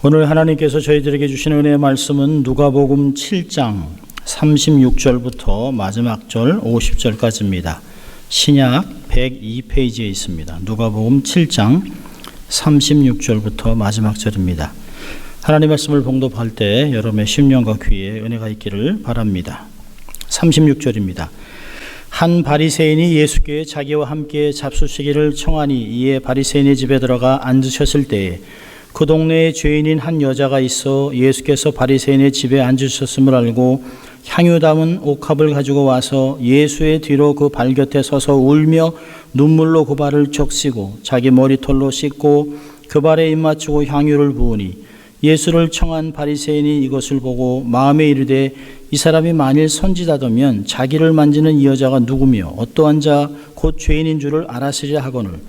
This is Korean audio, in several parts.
오늘 하나님께서 저희들에게 주시는 은혜의 말씀은 누가복음 7장 36절부터 마지막 절 50절까지입니다. 신약 102페이지에 있습니다. 누가복음 7장 36절부터 마지막 절입니다. 하나님 말씀을 봉독할 때 여러분의 심령과 귀에 은혜가 있기를 바랍니다. 36절입니다. 한 바리새인이 예수께 자기와 함께 잡수시기를 청하니 이에 바리새인의 집에 들어가 앉으셨을 때에 그 동네에 죄인인 한 여자가 있어 예수께서 바리새인의 집에 앉으셨음을 알고 향유 담은 옥합을 가지고 와서 예수의 뒤로 그 발 곁에 서서 울며 눈물로 그 발을 적시고 자기 머리털로 씻고 그 발에 입맞추고 향유를 부으니 예수를 청한 바리새인이 이것을 보고 마음에 이르되 이 사람이 만일 선지자더면 자기를 만지는 이 여자가 누구며 어떠한 자 곧 죄인인 줄을 알았으리라 하거늘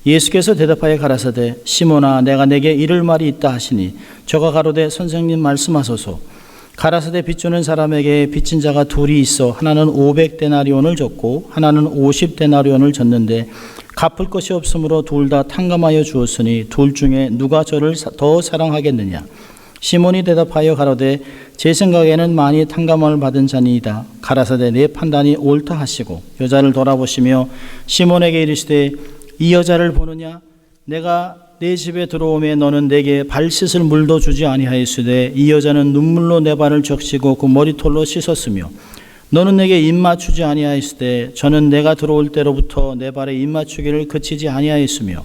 예수께서 대답하여 가라사대 시몬아 내가 내게 이를 말이 있다 하시니 저가 가로되 선생님 말씀하소서. 가라사대 빚주는 사람에게 빚진 자가 둘이 있어 하나는 500데나리온을 줬고 하나는 50데나리온을 줬는데 갚을 것이 없으므로 둘 다 탕감하여 주었으니 둘 중에 누가 저를 더 사랑하겠느냐. 시몬이 대답하여 가로되 제 생각에는 많이 탕감을 받은 자니이다. 가라사대 내 판단이 옳다 하시고 여자를 돌아보시며 시몬에게 이르시되 이 여자를 보느냐? 내가 내 집에 들어오매 너는 내게 발 씻을 물도 주지 아니하였으되 이 여자는 눈물로 내 발을 적시고 그 머리털로 씻었으며 너는 내게 입맞추지 아니하였으되 저는 내가 들어올 때로부터 내 발에 입맞추기를 그치지 아니하였으며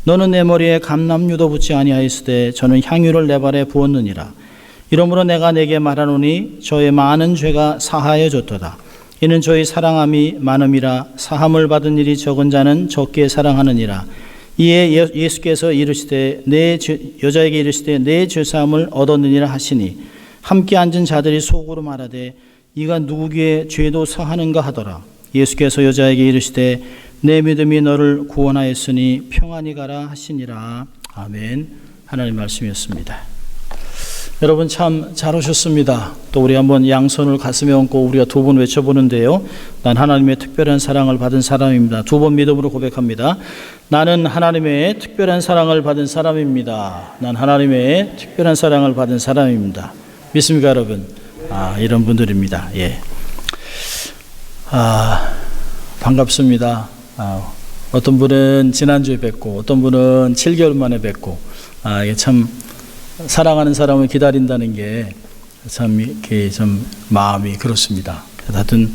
너는 내 머리에 감람유도 붓지 아니하였으되 저는 향유를 내 발에 부었느니라. 이러므로 내가 내게 말하노니 저의 많은 죄가 사하여졌도다. 이는 저희 사랑함이 많음이라. 사함을 받은 일이 적은 자는 적게 사랑하느니라. 이에 예수께서 이르시되 여자에게 이르시되 내 죄사함을 얻었느니라 하시니 함께 앉은 자들이 속으로 말하되 이가 누구기에 죄도 사하는가 하더라. 예수께서 여자에게 이르시되 내 믿음이 너를 구원하였으니 평안히 가라 하시니라. 아멘. 하나님 말씀이었습니다. 여러분 참 잘 오셨습니다. 또 우리 한번 양손을 가슴에 얹고 우리가 두 번 외쳐보는데요. 난 하나님의 특별한 사랑을 받은 사람입니다. 두 번 믿음으로 고백합니다. 나는 하나님의 특별한 사랑을 받은 사람입니다. 난 하나님의 특별한 사랑을 받은 사람입니다. 믿습니까 여러분? 이런 분들입니다. 예. 반갑습니다. 어떤 분은 지난주에 뵙고 어떤 분은 7개월 만에 뵙고 이게 참 사랑하는 사람을 기다린다는 게 참 이렇게 좀 마음이 그렇습니다. 하여튼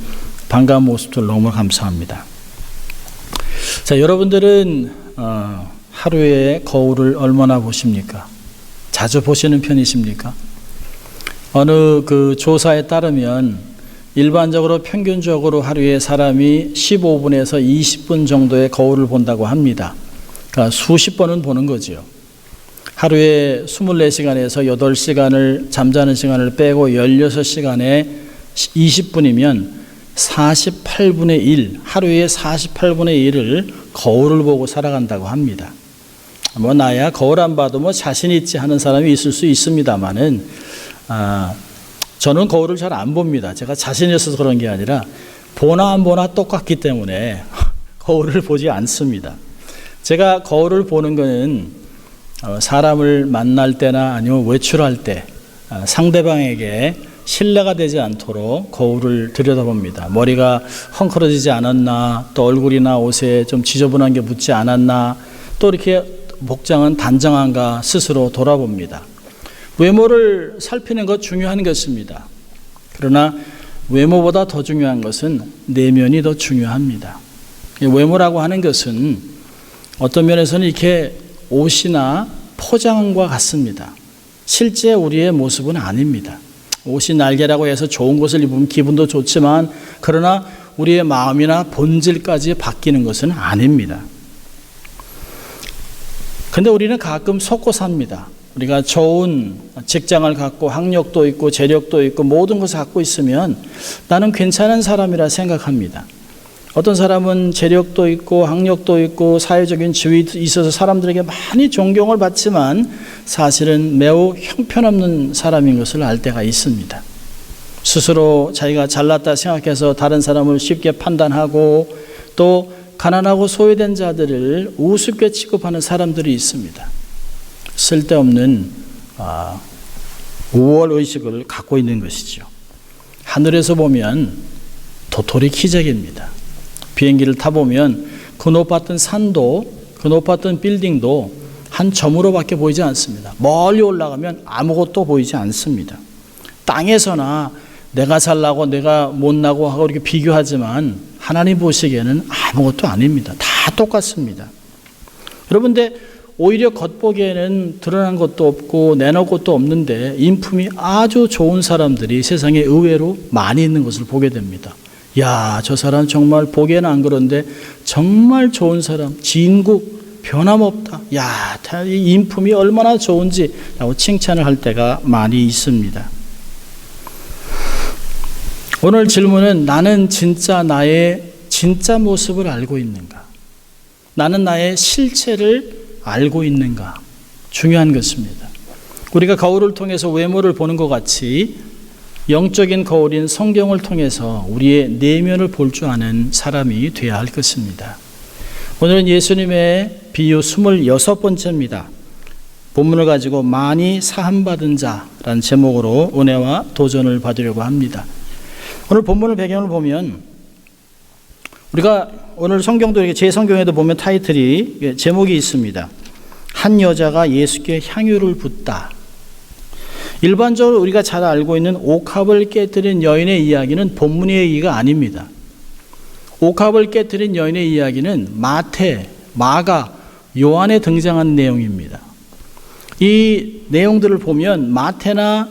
반가운 모습들 너무 감사합니다. 자, 여러분들은 하루에 거울을 얼마나 보십니까? 자주 보시는 편이십니까? 어느 그 조사에 따르면 일반적으로 평균적으로 하루에 사람이 15분에서 20분 정도의 거울을 본다고 합니다. 그러니까 수십 번은 보는 거죠. 하루에 24시간에서 8시간을 잠자는 시간을 빼고 16시간에 20분이면 48분의 1, 하루에 48분의 1을 거울을 보고 살아간다고 합니다. 뭐 나야 거울 안 봐도 뭐 자신 있지 하는 사람이 있을 수 있습니다만은 저는 거울을 잘 안 봅니다. 제가 자신 있어서 그런 게 아니라 보나 안 보나 똑같기 때문에 거울을 보지 않습니다. 제가 거울을 보는 것은 사람을 만날 때나 아니면 외출할 때 상대방에게 신뢰가 되지 않도록 거울을 들여다봅니다. 머리가 헝클어지지 않았나, 또 얼굴이나 옷에 좀 지저분한 게 묻지 않았나, 또 이렇게 복장은 단정한가 스스로 돌아봅니다. 외모를 살피는 것 중요한 것입니다. 그러나 외모보다 더 중요한 것은 내면이 더 중요합니다. 외모라고 하는 것은 어떤 면에서는 이렇게 옷이나 포장과 같습니다. 실제 우리의 모습은 아닙니다. 옷이 날개라고 해서 좋은 것을 입으면 기분도 좋지만 그러나 우리의 마음이나 본질까지 바뀌는 것은 아닙니다. 근데 우리는 가끔 속고 삽니다. 우리가 좋은 직장을 갖고 학력도 있고 재력도 있고 모든 것을 갖고 있으면 나는 괜찮은 사람이라 생각합니다. 어떤 사람은 재력도 있고 학력도 있고 사회적인 지위도 있어서 사람들에게 많이 존경을 받지만 사실은 매우 형편없는 사람인 것을 알 때가 있습니다. 스스로 자기가 잘났다 생각해서 다른 사람을 쉽게 판단하고 또 가난하고 소외된 자들을 우습게 취급하는 사람들이 있습니다. 쓸데없는 우월 의식을 갖고 있는 것이죠. 하늘에서 보면 도토리 키재기입니다. 비행기를 타보면 그 높았던 산도, 그 높았던 빌딩도 한 점으로밖에 보이지 않습니다. 멀리 올라가면 아무것도 보이지 않습니다. 땅에서나 내가 잘나고 내가 못나고 하고 이렇게 비교하지만 하나님 보시기에는 아무것도 아닙니다. 다 똑같습니다. 여러분들 오히려 겉보기에는 드러난 것도 없고 내놓을 것도 없는데 인품이 아주 좋은 사람들이 세상에 의외로 많이 있는 것을 보게 됩니다. 야, 저 사람 정말 보기에는 안 그런데 정말 좋은 사람, 진국, 변함없다. 야, 이 인품이 얼마나 좋은지라고 칭찬을 할 때가 많이 있습니다. 오늘 질문은 나는 진짜 나의 진짜 모습을 알고 있는가? 나는 나의 실체를 알고 있는가? 중요한 것입니다. 우리가 거울을 통해서 외모를 보는 것 같이 영적인 거울인 성경을 통해서 우리의 내면을 볼 줄 아는 사람이 되어야 할 것입니다. 오늘은 예수님의 비유 26번째입니다. 본문을 가지고 많이 사함받은 자라는 제목으로 은혜와 도전을 받으려고 합니다. 오늘 본문의 배경을 보면 우리가 오늘 성경도 이렇게 제 성경에도 보면 타이틀이 제목이 있습니다. 한 여자가 예수께 향유를 붓다. 일반적으로 우리가 잘 알고 있는 옥합을 깨뜨린 여인의 이야기는 본문의 얘기가 아닙니다. 옥합을 깨뜨린 여인의 이야기는 마태, 마가, 요한에 등장한 내용입니다. 이 내용들을 보면 마태나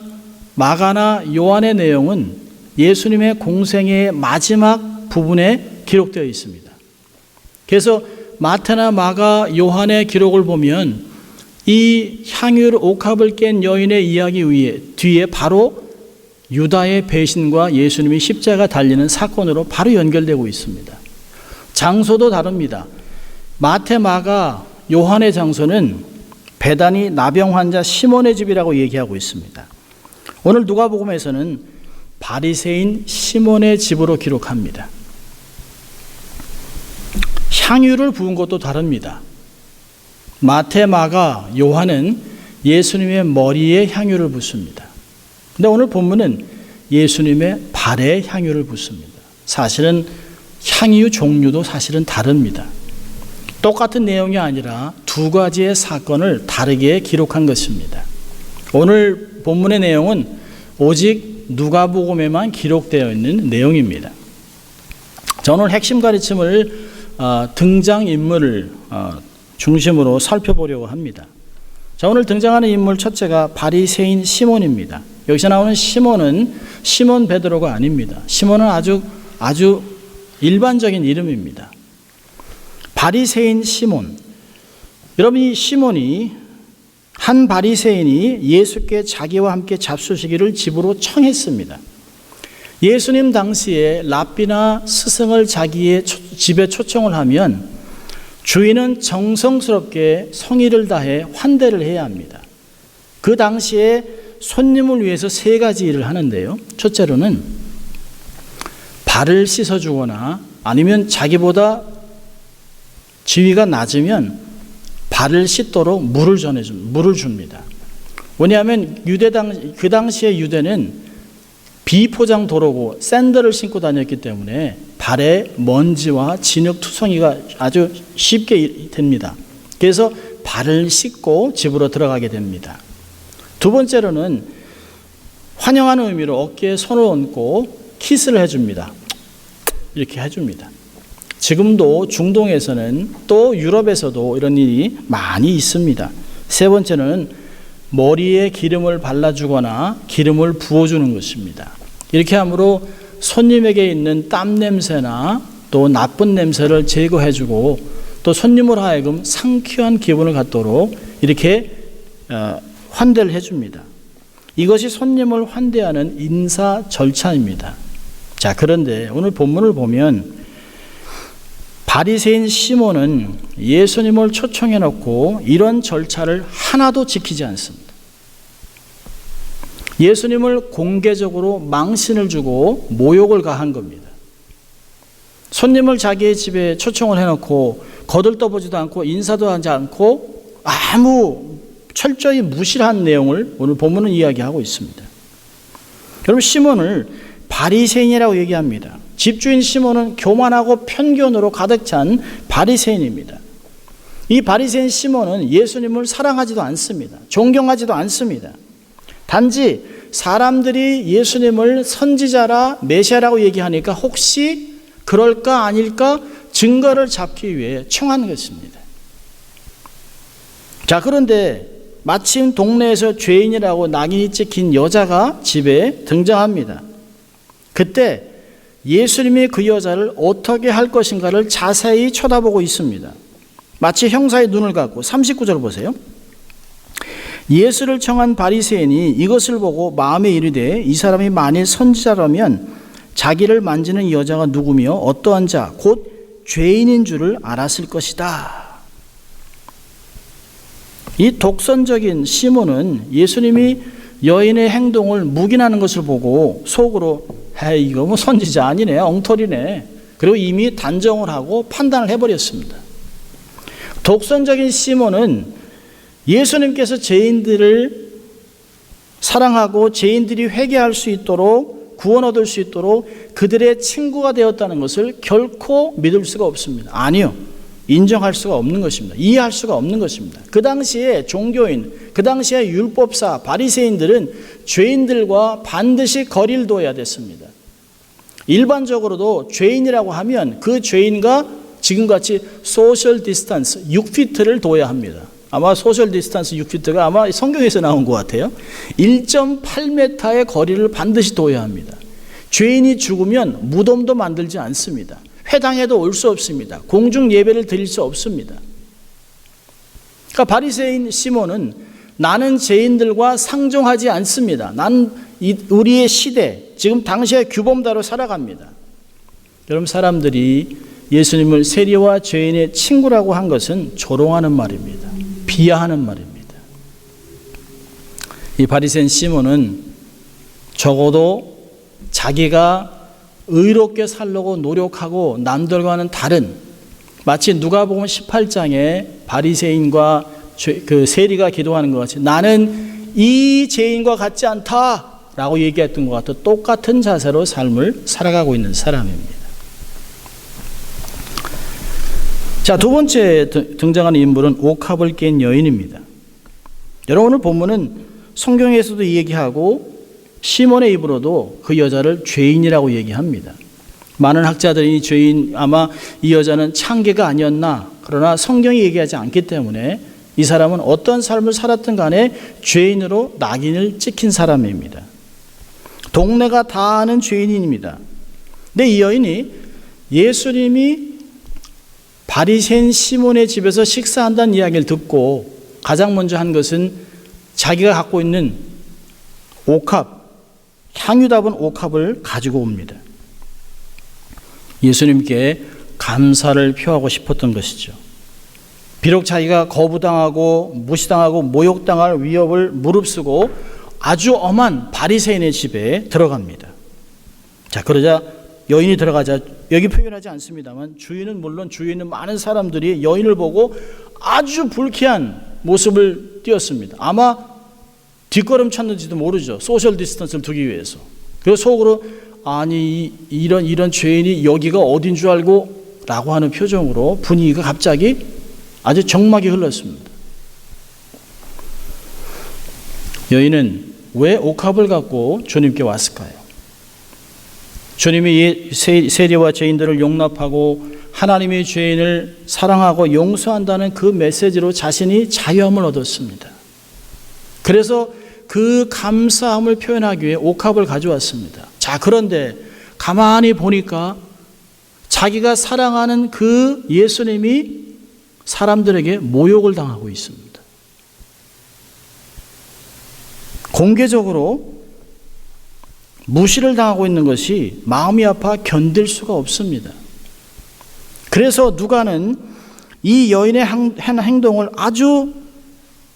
마가나 요한의 내용은 예수님의 공생의 마지막 부분에 기록되어 있습니다. 그래서 마태나 마가, 요한의 기록을 보면 이 향유를 옥합을 깬 여인의 이야기 뒤에 바로 유다의 배신과 예수님이 십자가 달리는 사건으로 바로 연결되고 있습니다. 장소도 다릅니다. 마태, 마가, 요한의 장소는 베다니 나병 환자 시몬의 집이라고 얘기하고 있습니다. 오늘 누가복음에서는 바리새인 시몬의 집으로 기록합니다. 향유를 부은 것도 다릅니다. 마태, 마가, 요한은 예수님의 머리에 향유를 붓습니다. 근데 오늘 본문은 예수님의 발에 향유를 붓습니다. 사실은 향유 종류도 사실은 다릅니다. 똑같은 내용이 아니라 두 가지의 사건을 다르게 기록한 것입니다. 오늘 본문의 내용은 오직 누가복음에만 기록되어 있는 내용입니다. 자, 오늘 핵심 가르침을 등장인물을 중심으로 살펴보려고 합니다. 자, 오늘 등장하는 인물 첫째가 바리새인 시몬입니다. 여기서 나오는 시몬은 시몬 베드로가 아닙니다. 시몬은 아주 일반적인 이름입니다. 바리새인 시몬. 여러분, 이 시몬이 한 바리새인이 예수께 자기와 함께 잡수시기를 집으로 청했습니다. 예수님 당시에 랍비나 스승을 자기의 집에 초청을 하면 주인은 정성스럽게 성의를 다해 환대를 해야 합니다. 그 당시에 손님을 위해서 세 가지 일을 하는데요. 첫째로는 발을 씻어주거나 아니면 자기보다 지위가 낮으면 발을 씻도록 물을 줍니다. 왜냐하면 그 당시에 유대는 비포장 도로고 샌들을 신고 다녔기 때문에 발에 먼지와 진흙 투성이가 아주 쉽게 됩니다. 그래서 발을 씻고 집으로 들어가게 됩니다. 두 번째로는 환영하는 의미로 어깨에 손을 얹고 키스를 해줍니다. 이렇게 해줍니다. 지금도 중동에서는 또 유럽에서도 이런 일이 많이 있습니다. 세 번째는 머리에 기름을 발라주거나 기름을 부어주는 것입니다. 이렇게 함으로 손님에게 있는 땀 냄새나 또 나쁜 냄새를 제거해주고 또 손님을 하여금 상쾌한 기분을 갖도록 이렇게 환대를 해줍니다. 이것이 손님을 환대하는 인사 절차입니다. 자, 그런데 오늘 본문을 보면 바리새인 시몬은 예수님을 초청해 놓고 이런 절차를 하나도 지키지 않습니다. 예수님을 공개적으로 망신을 주고 모욕을 가한 겁니다. 손님을 자기의 집에 초청을 해놓고 거들떠보지도 않고 인사도 하지 않고 아무 철저히 무시한 내용을 오늘 본문은 이야기하고 있습니다. 여러분, 시몬을 바리새인이라고 얘기합니다. 집주인 시몬은 교만하고 편견으로 가득 찬 바리새인입니다. 이 바리새인 시몬은 예수님을 사랑하지도 않습니다. 존경하지도 않습니다. 단지 사람들이 예수님을 선지자라 메시아라고 얘기하니까 혹시 그럴까 아닐까 증거를 잡기 위해 청한 것입니다. 자, 그런데 마침 동네에서 죄인이라고 낙인이 찍힌 여자가 집에 등장합니다. 그때 예수님이 그 여자를 어떻게 할 것인가를 자세히 쳐다보고 있습니다. 마치 형사의 눈을 갖고 39절 보세요. 예수를 청한 바리새인이 이것을 보고 마음에 이르되 이 사람이 만일 선지자라면 자기를 만지는 이 여자가 누구며 어떠한 자 곧 죄인인 줄을 알았을 것이다. 이 독선적인 시몬은 예수님이 여인의 행동을 묵인하는 것을 보고 속으로 이거 뭐 선지자 아니네, 엉터리네. 그리고 이미 단정을 하고 판단을 해버렸습니다. 독선적인 시몬은 예수님께서 죄인들을 사랑하고 죄인들이 회개할 수 있도록 구원 얻을 수 있도록 그들의 친구가 되었다는 것을 결코 믿을 수가 없습니다. 아니요. 인정할 수가 없는 것입니다. 이해할 수가 없는 것입니다. 그 당시에 종교인, 그 당시에 율법사, 바리새인들은 죄인들과 반드시 거리를 둬야 됐습니다. 일반적으로도 죄인이라고 하면 그 죄인과 지금같이 소셜 디스턴스 6피트를 둬야 합니다. 아마 소셜 디스턴스 6피트가 아마 성경에서 나온 것 같아요. 1.8m의 거리를 반드시 둬야 합니다. 죄인이 죽으면 무덤도 만들지 않습니다. 회당에도 올 수 없습니다. 공중 예배를 드릴 수 없습니다. 그러니까 바리새인 시몬은 나는 죄인들과 상종하지 않습니다. 나는 우리의 시대, 지금 당시의 규범대로 살아갑니다. 여러분, 사람들이 예수님을 세리와 죄인의 친구라고 한 것은 조롱하는 말입니다. 비하하는 말입니다. 이 바리새인 시몬은 적어도 자기가 의롭게 살려고 노력하고 남들과는 다른, 마치 누가복음 18장에 바리새인과 그 세리가 기도하는 것 같이 나는 이 죄인과 같지 않다라고 얘기했던 것 같아 똑같은 자세로 삶을 살아가고 있는 사람입니다. 자, 두 번째 등장하는 인물은 옥합을 깬 여인입니다. 여러분, 오늘 본문은 성경에서도 얘기하고 시몬의 입으로도 그 여자를 죄인이라고 얘기합니다. 많은 학자들이 이 죄인, 아마 이 여자는 창기가 아니었나, 그러나 성경이 얘기하지 않기 때문에 이 사람은 어떤 삶을 살았든 간에 죄인으로 낙인을 찍힌 사람입니다. 동네가 다 아는 죄인입니다. 근데 이 여인이 예수님이 바리새인 시몬의 집에서 식사한다는 이야기를 듣고 가장 먼저 한 것은 자기가 갖고 있는 옥합, 향유 담은 옥합을 가지고 옵니다. 예수님께 감사를 표하고 싶었던 것이죠. 비록 자기가 거부당하고 무시당하고 모욕당할 위협을 무릅쓰고 아주 엄한 바리새인의 집에 들어갑니다. 자, 그러자 여인이 들어가자, 여기 표현하지 않습니다만 주인은 물론 주위에 있는 많은 사람들이 여인을 보고 아주 불쾌한 모습을 띄었습니다. 아마 뒷걸음 쳤는지도 모르죠. 소셜 디스턴스를 두기 위해서. 그리고 속으로 아니 이런 죄인이 여기가 어딘 줄 알고 라고 하는 표정으로 분위기가 갑자기 아주 적막이 흘렀습니다. 여인은 왜 옥합을 갖고 주님께 왔을까요? 주님이 세리와 죄인들을 용납하고 하나님의 죄인을 사랑하고 용서한다는 그 메시지로 자신이 자유함을 얻었습니다. 그래서 그 감사함을 표현하기 위해 옥합을 가져왔습니다. 자, 그런데 가만히 보니까 자기가 사랑하는 그 예수님이 사람들에게 모욕을 당하고 있습니다. 공개적으로 무시를 당하고 있는 것이 마음이 아파 견딜 수가 없습니다. 그래서 누가는 이 여인의 한 행동을 아주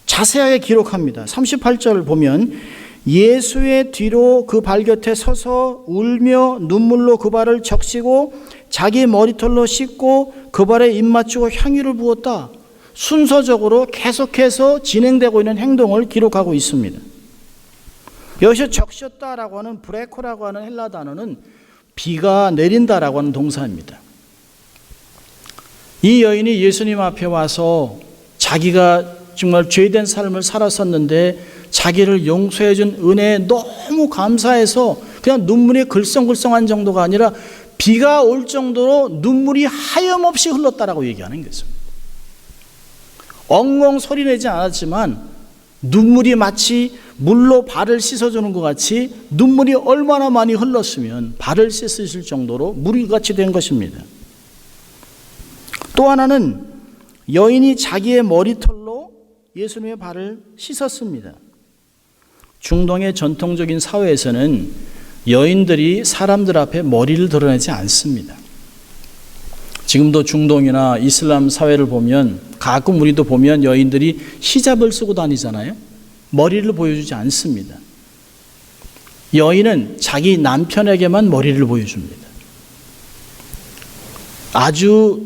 자세하게 기록합니다. 38절을 보면 예수의 뒤로 그 발 곁에 서서 울며 눈물로 그 발을 적시고 자기 머리털로 씻고 그 발에 입 맞추고 향유를 부었다. 순서적으로 계속해서 진행되고 있는 행동을 기록하고 있습니다. 여기서 적셨다라고 하는 브레코라고 하는 헬라 단어는 비가 내린다라고 하는 동사입니다. 이 여인이 예수님 앞에 와서 자기가 정말 죄된 삶을 살았었는데 자기를 용서해 준 은혜에 너무 감사해서 그냥 눈물이 글썽글썽한 정도가 아니라 비가 올 정도로 눈물이 하염없이 흘렀다라고 얘기하는 것입니다. 엉엉 소리내지 않았지만 눈물이 마치 물로 발을 씻어주는 것 같이 눈물이 얼마나 많이 흘렀으면 발을 씻으실 정도로 물같이 된 것입니다. 또 하나는 여인이 자기의 머리털로 예수님의 발을 씻었습니다. 중동의 전통적인 사회에서는 여인들이 사람들 앞에 머리를 드러내지 않습니다. 지금도 중동이나 이슬람 사회를 보면 가끔 우리도 보면 여인들이 히잡을 쓰고 다니잖아요. 머리를 보여주지 않습니다. 여인은 자기 남편에게만 머리를 보여줍니다. 아주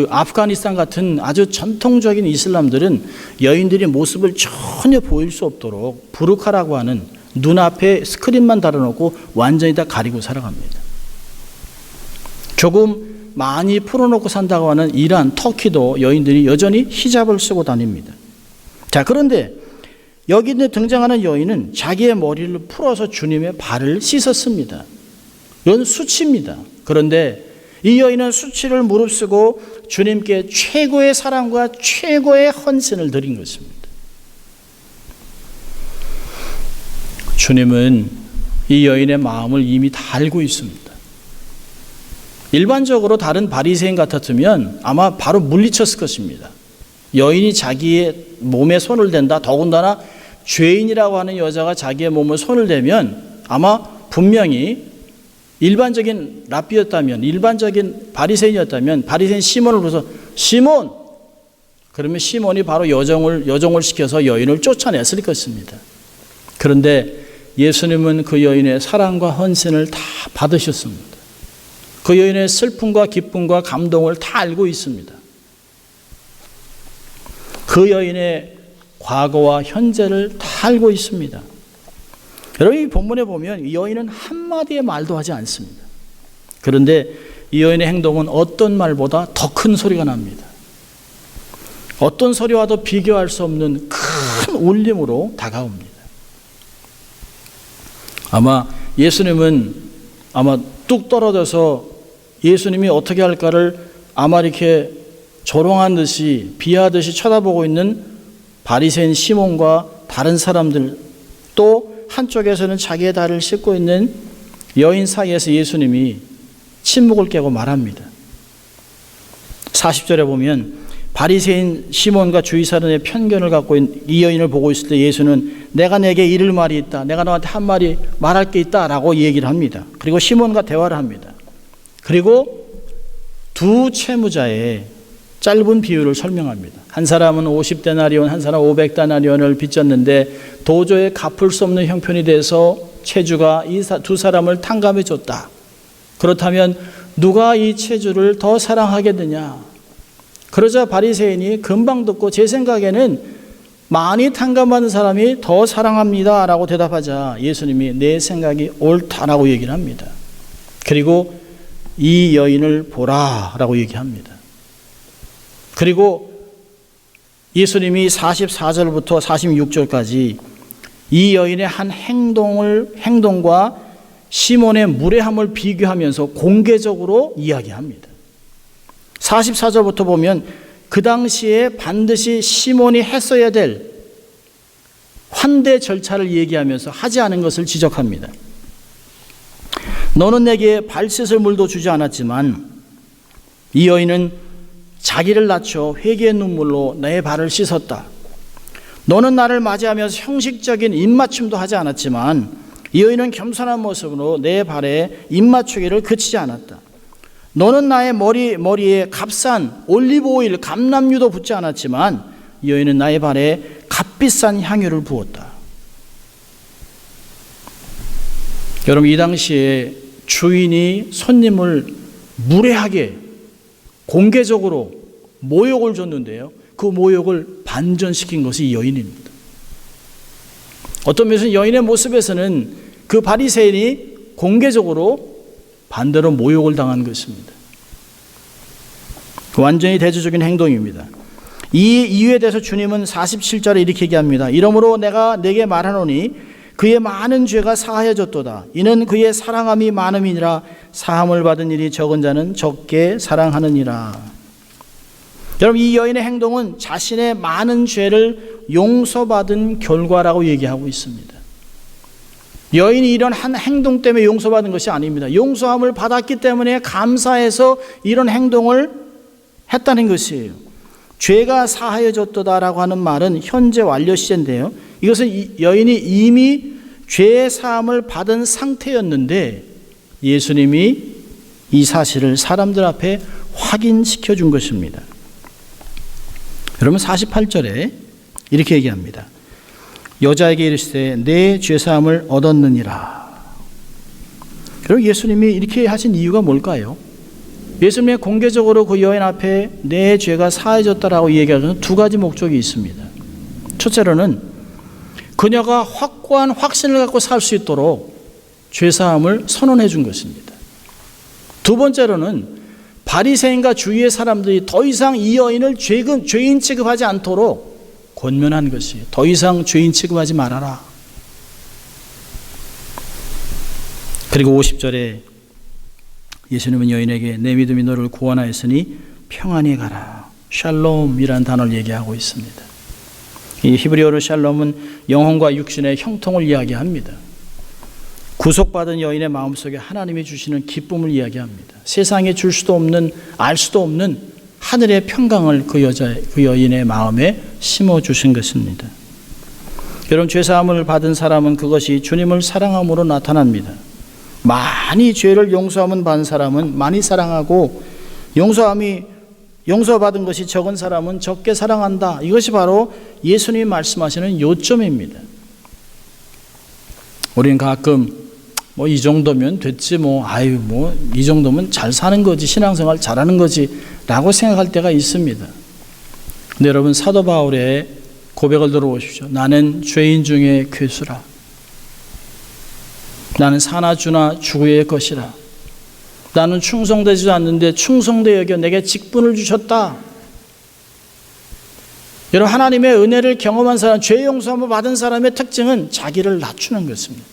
아프가니스탄 같은 아주 전통적인 이슬람들은 여인들이 모습을 전혀 보일 수 없도록 부르카라고 하는 눈앞에 스크린만 달아놓고 완전히 다 가리고 살아갑니다. 조금 많이 풀어놓고 산다고 하는 이란, 터키도 여인들이 여전히 히잡을 쓰고 다닙니다. 자, 그런데 여기 등장하는 여인은 자기의 머리를 풀어서 주님의 발을 씻었습니다. 이건 수치입니다. 그런데 이 여인은 수치를 무릅쓰고 주님께 최고의 사랑과 최고의 헌신을 드린 것입니다. 주님은 이 여인의 마음을 이미 다 알고 있습니다. 일반적으로 다른 바리새인 같았으면 아마 바로 물리쳤을 것입니다. 여인이 자기의 몸에 손을 댄다, 더군다나 죄인이라고 하는 여자가 자기의 몸에 손을 대면 아마 분명히 일반적인 랍비였다면, 일반적인 바리새인이었다면 바리새인 시몬을 불러서 시몬! 그러면 시몬이 바로 여종을 시켜서 여인을 쫓아냈을 것입니다. 그런데 예수님은 그 여인의 사랑과 헌신을 다 받으셨습니다. 그 여인의 슬픔과 기쁨과 감동을 다 알고 있습니다. 그 여인의 과거와 현재를 다 알고 있습니다. 여러분, 이 본문에 보면 이 여인은 한마디의 말도 하지 않습니다. 그런데 이 여인의 행동은 어떤 말보다 더 큰 소리가 납니다. 어떤 소리와도 비교할 수 없는 큰 울림으로 다가옵니다. 아마 예수님은 뚝 떨어져서 예수님이 어떻게 할까를 아마 이렇게 조롱한 듯이 비하듯이 쳐다보고 있는 바리새인 시몬과 다른 사람들, 또 한쪽에서는 자기의 발을 씻고 있는 여인 사이에서 예수님이 침묵을 깨고 말합니다. 40절에 보면 바리새인 시몬과 주위 사람의 편견을 갖고 있는 이 여인을 보고 있을 때 예수는 내가 내게 이를 말이 있다, 내가 너한테 한 말이 말할 게 있다라고 얘기를 합니다. 그리고 시몬과 대화를 합니다. 그리고 두 채무자의 짧은 비유를 설명합니다. 한 사람은 50데나리온, 한 사람은 500데나리온을 빚졌는데 도저히 갚을 수 없는 형편이 돼서 채주가 이 두 사람을 탕감해 줬다. 그렇다면 누가 이 채주를 더 사랑하겠느냐? 그러자 바리새인이 금방 듣고 제 생각에는 많이 탕감받은 사람이 더 사랑합니다 라고 대답하자 예수님이 내 생각이 옳다라고 얘기를 합니다. 그리고 이 여인을 보라 라고 얘기합니다. 그리고 예수님이 44절부터 46절까지 이 여인의 한 행동과 시몬의 무례함을 비교하면서 공개적으로 이야기합니다. 44절부터 보면 그 당시에 반드시 시몬이 했어야 될 환대 절차를 얘기하면서 하지 않은 것을 지적합니다. 너는 내게 발 씻을 물도 주지 않았지만 이 여인은 자기를 낮춰 회개의 눈물로 내 발을 씻었다. 너는 나를 맞이하면서 형식적인 입맞춤도 하지 않았지만 이 여인은 겸손한 모습으로 내 발에 입맞추기를 그치지 않았다. 너는 나의 머리에 값싼 올리브 오일, 감람유도 붓지 않았지만 이 여인은 나의 발에 값비싼 향유를 부었다. 여러분, 이 당시에 주인이 손님을 무례하게 공개적으로 모욕을 줬는데요. 그 그 모욕을 반전시킨 것이 이 여인입니다. 어떤 면에서는 여인의 모습에서는 그 바리새인이 공개적으로 반대로 모욕을 당한 것입니다. 완전히 대조적인 행동입니다. 이 이유에 대해서 주님은 47절에 이렇게 얘기합니다. 이러므로 내가 네게 말하노니 그의 많은 죄가 사하여졌도다. 이는 그의 사랑함이 많음이니라. 사함을 받은 일이 적은 자는 적게 사랑하느니라. 여러분, 이 여인의 행동은 자신의 많은 죄를 용서받은 결과라고 얘기하고 있습니다. 여인이 이런 한 행동 때문에 용서받은 것이 아닙니다. 용서함을 받았기 때문에 감사해서 이런 행동을 했다는 것이에요. 죄가 사하여졌도다라고 하는 말은 현재 완료 시제인데요. 이것은 여인이 이미 죄의 사함을 받은 상태였는데 예수님이 이 사실을 사람들 앞에 확인시켜 준 것입니다. 여러분, 48절에 이렇게 얘기합니다. 여자에게 이르시되 내 죄사함을 얻었느니라. 그리고 예수님이 이렇게 하신 이유가 뭘까요? 예수님이 공개적으로 그 여인 앞에 내 죄가 사해졌다라고 얘기하는 두 가지 목적이 있습니다. 첫째로는 그녀가 확고한 확신을 갖고 살 수 있도록 죄사함을 선언해 준 것입니다. 두 번째로는 바리새인과 주위의 사람들이 더 이상 이 여인을 죄인 취급하지 않도록 권면한 것이에요. 더 이상 죄인 취급하지 말아라. 그리고 50절에 예수님은 여인에게 내 믿음이 너를 구원하였으니 평안히 가라. 샬롬이라는 단어를 얘기하고 있습니다. 이 히브리어로 샬롬은 영혼과 육신의 형통을 이야기합니다. 구속받은 여인의 마음속에 하나님이 주시는 기쁨을 이야기합니다. 세상에 줄 수도 없는, 알 수도 없는 하늘의 평강을 그 여인의 마음에 심어주신 것입니다. 여러분, 죄사함을 받은 사람은 그것이 주님을 사랑함으로 나타납니다. 많이 죄를 용서함을 받은 사람은 많이 사랑하고, 용서받은 것이 적은 사람은 적게 사랑한다. 이것이 바로 예수님이 말씀하시는 요점입니다. 우리는 가끔 이 정도면 됐지, 이 정도면 잘 사는 거지, 신앙생활 잘하는 거지 라고 생각할 때가 있습니다. 근데 여러분, 사도 바울의 고백을 들어보십시오. 나는 죄인 중에 괴수라. 나는 사나 주나 주의 것이라. 나는 충성되지도 않는데 충성되 여겨 내게 직분을 주셨다. 여러분, 하나님의 은혜를 경험한 사람, 죄 용서함을 받은 사람의 특징은 자기를 낮추는 것입니다.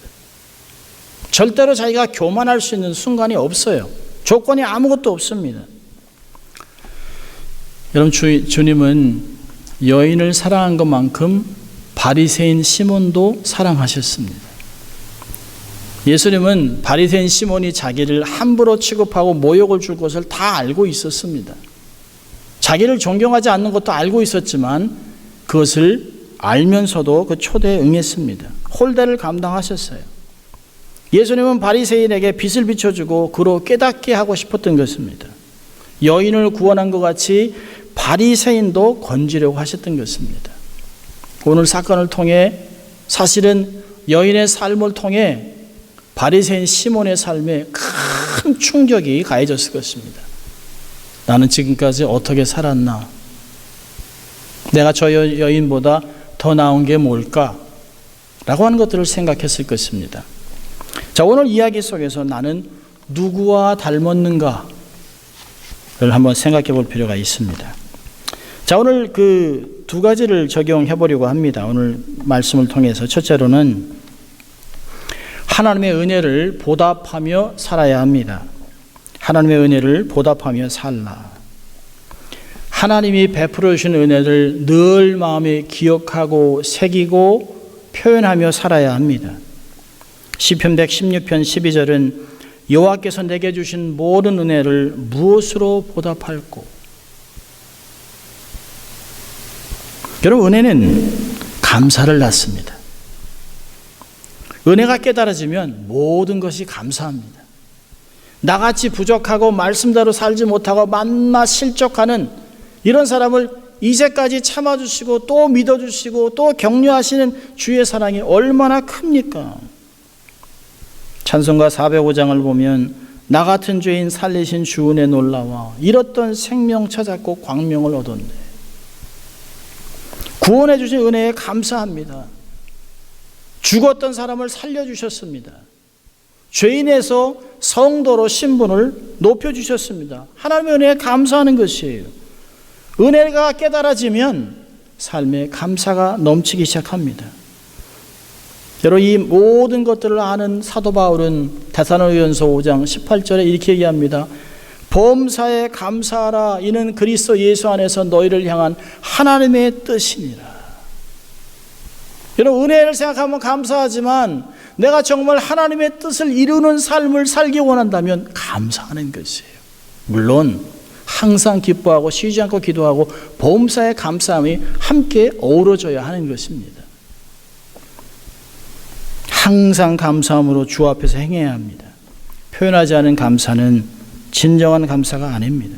절대로 자기가 교만할 수 있는 순간이 없어요. 조건이 아무것도 없습니다. 여러분, 주님은 여인을 사랑한 것만큼 바리새인 시몬도 사랑하셨습니다. 예수님은 바리새인 시몬이 자기를 함부로 취급하고 모욕을 줄 것을 다 알고 있었습니다. 자기를 존경하지 않는 것도 알고 있었지만 그것을 알면서도 그 초대에 응했습니다. 홀대를 감당하셨어요. 예수님은 바리새인에게 빛을 비춰주고 그로 깨닫게 하고 싶었던 것입니다. 여인을 구원한 것 같이 바리새인도 건지려고 하셨던 것입니다. 오늘 사건을 통해 사실은 여인의 삶을 통해 바리새인 시몬의 삶에 큰 충격이 가해졌을 것입니다. 나는 지금까지 어떻게 살았나? 내가 저 여인보다 더 나은 게 뭘까? 라고 하는 것들을 생각했을 것입니다. 자, 오늘 이야기 속에서 나는 누구와 닮았는가를 한번 생각해 볼 필요가 있습니다. 자, 오늘 그 두 가지를 적용해 보려고 합니다. 오늘 말씀을 통해서 첫째로는 하나님의 은혜를 보답하며 살아야 합니다. 하나님의 은혜를 보답하며 살라. 하나님이 베풀어 주신 은혜를 늘 마음에 기억하고 새기고 표현하며 살아야 합니다. 시편 116편 12절은 여호와께서 내게 주신 모든 은혜를 무엇으로 보답할꼬? 여러분, 은혜는 감사를 낳습니다. 은혜가 깨달아지면 모든 것이 감사합니다. 나같이 부족하고 말씀대로 살지 못하고 만나 실족하는 이런 사람을 이제까지 참아주시고 또 믿어주시고 또 격려하시는 주의 사랑이 얼마나 큽니까? 찬송가 405장을 보면 나 같은 죄인 살리신 주 은혜 놀라워 잃었던 생명 찾았고 광명을 얻었네. 구원해 주신 은혜에 감사합니다. 죽었던 사람을 살려주셨습니다. 죄인에서 성도로 신분을 높여주셨습니다. 하나님의 은혜에 감사하는 것이에요. 은혜가 깨달아지면 삶에 감사가 넘치기 시작합니다. 여러분, 이 모든 것들을 아는 사도 바울은 데살로니가전서 5장 18절에 이렇게 얘기합니다. 범사에 감사하라. 이는 그리스도 예수 안에서 너희를 향한 하나님의 뜻이니라. 여러분, 은혜를 생각하면 감사하지만 내가 정말 하나님의 뜻을 이루는 삶을 살기 원한다면 감사하는 것이에요. 물론 항상 기뻐하고 쉬지 않고 기도하고 범사에 감사함이 함께 어우러져야 하는 것입니다. 항상 감사함으로 주 앞에서 행해야 합니다. 표현하지 않은 감사는 진정한 감사가 아닙니다.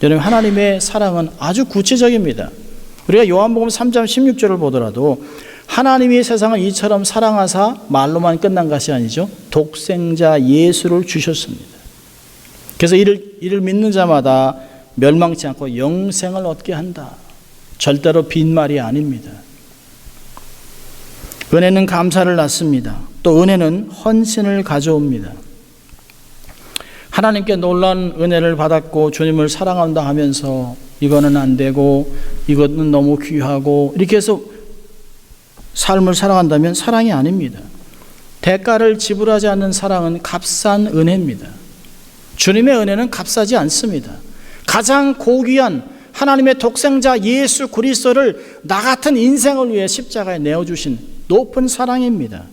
여러분, 하나님의 사랑은 아주 구체적입니다. 우리가 요한복음 3장 16절을 보더라도 하나님이 세상을 이처럼 사랑하사 말로만 끝난 것이 아니죠. 독생자 예수를 주셨습니다. 그래서 이를 믿는 자마다 멸망치 않고 영생을 얻게 한다. 절대로 빈말이 아닙니다. 은혜는 감사를 낳습니다. 또 은혜는 헌신을 가져옵니다. 하나님께 놀라운 은혜를 받았고 주님을 사랑한다 하면서 이거는 안 되고 이거는 너무 귀하고 이렇게 해서 삶을 살아간다면 사랑이 아닙니다. 대가를 지불하지 않는 사랑은 값싼 은혜입니다. 주님의 은혜는 값싸지 않습니다. 가장 고귀한 하나님의 독생자 예수 그리스도를 나 같은 인생을 위해 십자가에 내어주신 높은 사랑입니다.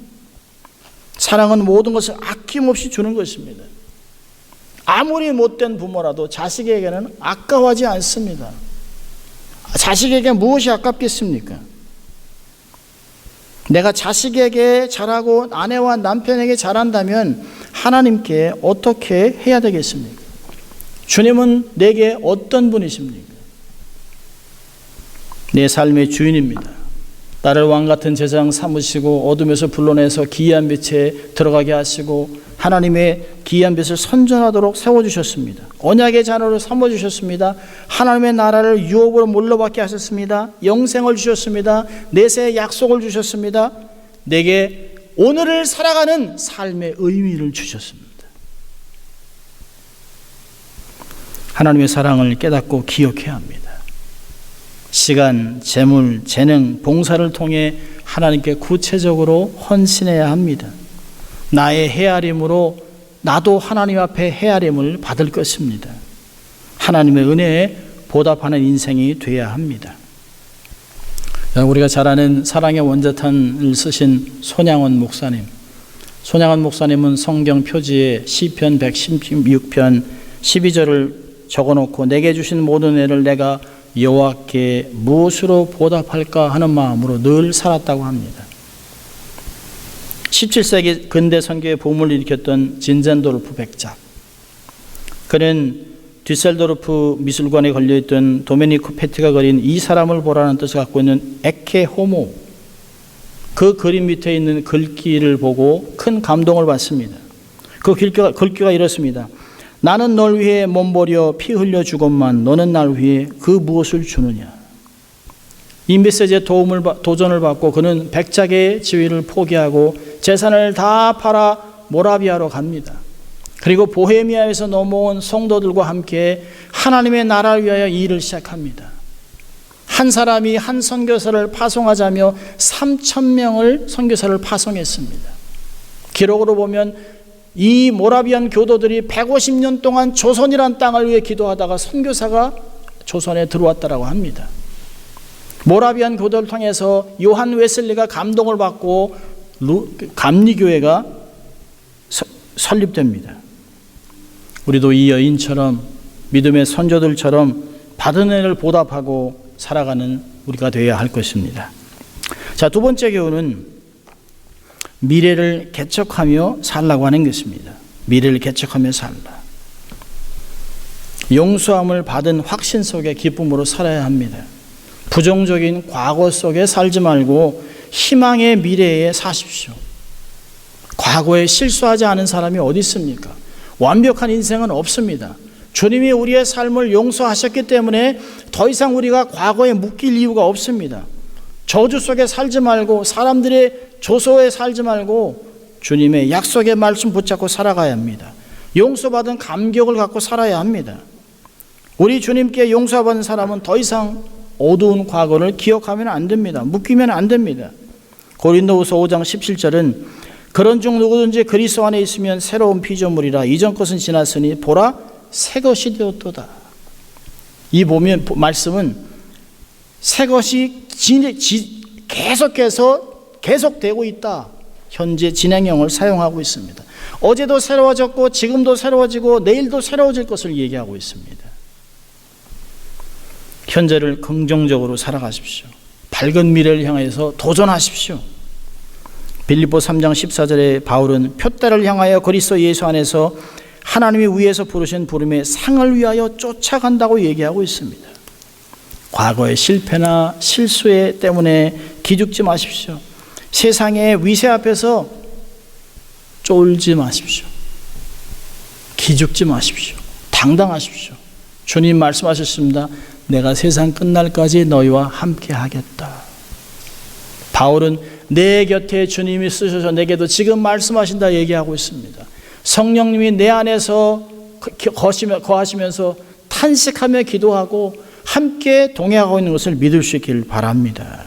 사랑은 모든 것을 아낌없이 주는 것입니다. 아무리 못된 부모라도 자식에게는 아까워하지 않습니다. 자식에게 무엇이 아깝겠습니까? 내가 자식에게 잘하고 아내와 남편에게 잘한다면 하나님께 어떻게 해야 되겠습니까? 주님은 내게 어떤 분이십니까? 내 삶의 주인입니다. 나를 왕같은 제사장 삼으시고 어둠에서 불러내서 기이한 빛에 들어가게 하시고 하나님의 기이한 빛을 선전하도록 세워주셨습니다. 언약의 자녀로 삼아주셨습니다. 하나님의 나라를 유업으로 물러받게 하셨습니다. 영생을 주셨습니다. 내세의 약속을 주셨습니다. 내게 오늘을 살아가는 삶의 의미를 주셨습니다. 하나님의 사랑을 깨닫고 기억해야 합니다. 시간, 재물, 재능, 봉사를 통해 하나님께 구체적으로 헌신해야 합니다. 나의 헤아림으로 나도 하나님 앞에 헤아림을 받을 것입니다. 하나님의 은혜에 보답하는 인생이 돼야 합니다. 우리가 잘 아는 사랑의 원자탄을 쓰신 손양원 목사님. 손양원 목사님은 성경 표지에 시편 116편 12절을 적어놓고 내게 주신 모든 은혜를 내가 여호와께 무엇으로 보답할까 하는 마음으로 늘 살았다고 합니다. 17세기 근대 선교의 붐을 일으켰던 진젠도르프 백작. 그는 뒤셀도르프 미술관에 걸려있던 도메니코 페티가 그린 이 사람을 보라는 뜻을 갖고 있는 에케 호모, 그 그림 밑에 있는 글귀를 보고 큰 감동을 받습니다. 그 글귀가 이렇습니다. 나는 널 위해 몸버려 피 흘려 죽었만 너는 날 위해 그 무엇을 주느냐. 이 메시지에 도전을 받고 그는 백작의 지위를 포기하고 재산을 다 팔아 모라비아로 갑니다. 그리고 보헤미아에서 넘어온 성도들과 함께 하나님의 나라를 위하여 일을 시작합니다. 한 사람이 한 선교사를 파송하자며 3,000명을 선교사를 파송했습니다. 기록으로 보면 이 모라비안 교도들이 150년 동안 조선이란 땅을 위해 기도하다가 선교사가 조선에 들어왔다라고 합니다. 모라비안 교도를 통해서 요한 웨슬리가 감동을 받고 감리교회가 설립됩니다. 우리도 이 여인처럼 믿음의 선조들처럼 받은 은혜를 보답하고 살아가는 우리가 되어야 할 것입니다. 자, 두 번째 교훈은 미래를 개척하며 살라고 하는 것입니다. 미래를 개척하며 살라. 용서함을 받은 확신 속에 기쁨으로 살아야 합니다. 부정적인 과거 속에 살지 말고 희망의 미래에 사십시오. 과거에 실수하지 않은 사람이 어디 있습니까? 완벽한 인생은 없습니다. 주님이 우리의 삶을 용서하셨기 때문에 더 이상 우리가 과거에 묶일 이유가 없습니다. 저주 속에 살지 말고 사람들의 조소에 살지 말고 주님의 약속의 말씀 붙잡고 살아가야 합니다. 용서받은 감격을 갖고 살아야 합니다. 우리 주님께 용서받은 사람은 더 이상 어두운 과거를 기억하면 안 됩니다. 묶이면 안 됩니다. 고린도후서 5장 17절은 그런 중 누구든지 그리스도 안에 있으면 새로운 피조물이라 이전 것은 지났으니 보라 새 것이 되었도다. 이 보면 말씀은 새 것이 계속되고 있다. 현재 진행형을 사용하고 있습니다. 어제도 새로워졌고 지금도 새로워지고 내일도 새로워질 것을 얘기하고 있습니다. 현재를 긍정적으로 살아가십시오. 밝은 미래를 향해서 도전하십시오. 빌립보 3장 14절에 바울은 표대를 향하여 그리스도 예수 안에서 하나님이 위에서 부르신 부름의 상을 위하여 쫓아간다고 얘기하고 있습니다. 과거의 실패나 실수에 때문에 기죽지 마십시오. 세상의 위세 앞에서 쫄지 마십시오. 기죽지 마십시오. 당당하십시오. 주님 말씀하셨습니다. 내가 세상 끝날까지 너희와 함께 하겠다. 바울은 내 곁에 주님이 쓰셔서 내게도 지금 말씀하신다 얘기하고 있습니다. 성령님이 내 안에서 거하시면서 탄식하며 기도하고 함께 동행하고 있는 것을 믿을 수 있기를 바랍니다.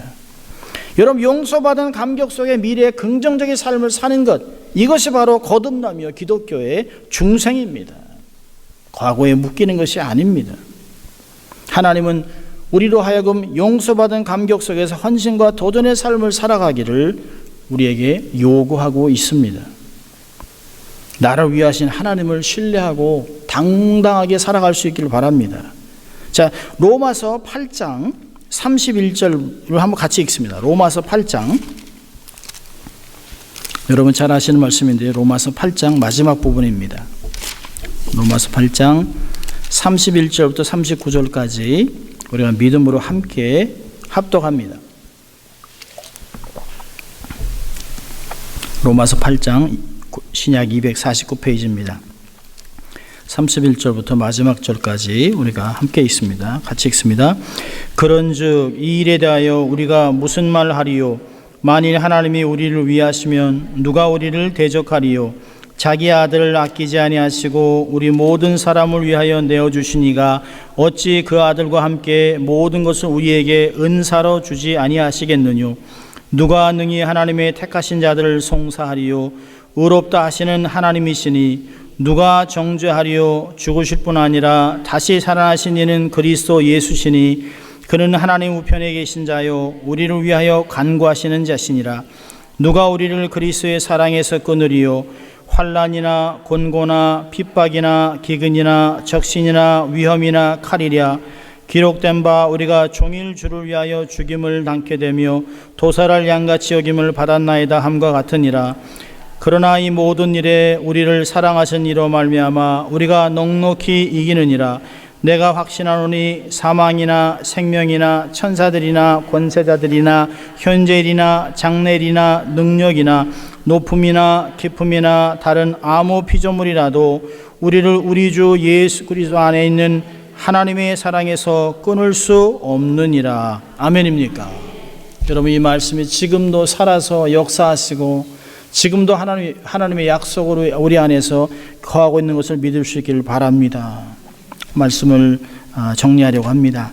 여러분, 용서받은 감격 속에 미래의 긍정적인 삶을 사는 것, 이것이 바로 거듭남이요 기독교의 중생입니다. 과거에 묶이는 것이 아닙니다. 하나님은 우리로 하여금 용서받은 감격 속에서 헌신과 도전의 삶을 살아가기를 우리에게 요구하고 있습니다. 나를 위하신 하나님을 신뢰하고 당당하게 살아갈 수 있기를 바랍니다. 자, 로마서 8장 31절을 한번 같이 읽습니다. 로마서 8장, 여러분 잘 아시는 말씀인데요. 로마서 8장 마지막 부분입니다. 로마서 8장 31절부터 39절까지 우리가 믿음으로 함께 합독합니다. 로마서 8장 신약 249페이지입니다. 31절부터 마지막 절까지 우리가 함께 읽습니다. 같이 읽습니다. 그런즉 이 일에 대하여 우리가 무슨 말 하리요? 만일 하나님이 우리를 위하시면 누가 우리를 대적하리요? 자기 아들을 아끼지 아니하시고 우리 모든 사람을 위하여 내어주시니가 어찌 그 아들과 함께 모든 것을 우리에게 은사로 주지 아니하시겠느뇨? 누가 능히 하나님의 택하신 자들을 송사하리요? 의롭다 하시는 하나님이시니 누가 정죄하리요? 죽으실 뿐 아니라 다시 살아나신 이는 그리스도 예수시니 그는 하나님 우편에 계신 자요 우리를 위하여 간구하시는 자시니라. 누가 우리를 그리스도의 사랑에서 끊으리요? 환난이나 곤고나 핍박이나 기근이나 적신이나 위험이나 칼이랴. 기록된 바 우리가 종일 주를 위하여 죽임을 당케 되며 도살할 양같이 여김을 받았나이다 함과 같으니라. 그러나 이 모든 일에 우리를 사랑하신 이로 말미암아 우리가 넉넉히 이기느니라. 내가 확신하노니 사망이나 생명이나 천사들이나 권세자들이나 현재일이나 장래일이나 능력이나 높음이나 깊음이나 다른 아무 피조물이라도 우리를 우리 주 예수 그리스도 안에 있는 하나님의 사랑에서 끊을 수 없느니라. 아멘입니까? 여러분, 이 말씀이 지금도 살아서 역사하시고 지금도 하나님의 약속으로 우리 안에서 거하고 있는 것을 믿을 수 있기를 바랍니다. 말씀을 정리하려고 합니다.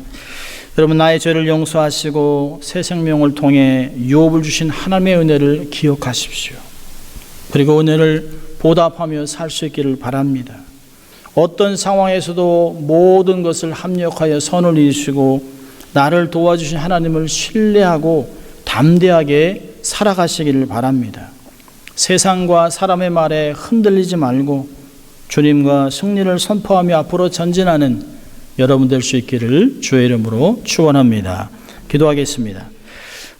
여러분, 나의 죄를 용서하시고 새 생명을 통해 유업을 주신 하나님의 은혜를 기억하십시오. 그리고 은혜를 보답하며 살 수 있기를 바랍니다. 어떤 상황에서도 모든 것을 합력하여 선을 이루시고 나를 도와주신 하나님을 신뢰하고 담대하게 살아가시기를 바랍니다. 세상과 사람의 말에 흔들리지 말고 주님과 승리를 선포하며 앞으로 전진하는 여러분 될 수 있기를 주의 이름으로 축원합니다. 기도하겠습니다.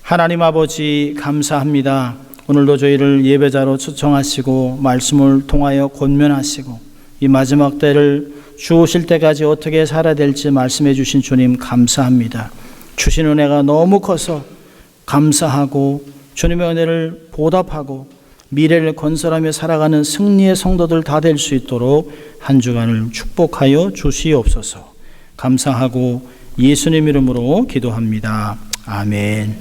하나님 아버지, 감사합니다. 오늘도 저희를 예배자로 초청하시고 말씀을 통하여 권면하시고 이 마지막 때를 주오실 때까지 어떻게 살아야 될지 말씀해 주신 주님 감사합니다. 주신 은혜가 너무 커서 감사하고 주님의 은혜를 보답하고 미래를 건설하며 살아가는 승리의 성도들 다 될 수 있도록 한 주간을 축복하여 주시옵소서. 감사하고 예수님 이름으로 기도합니다. 아멘.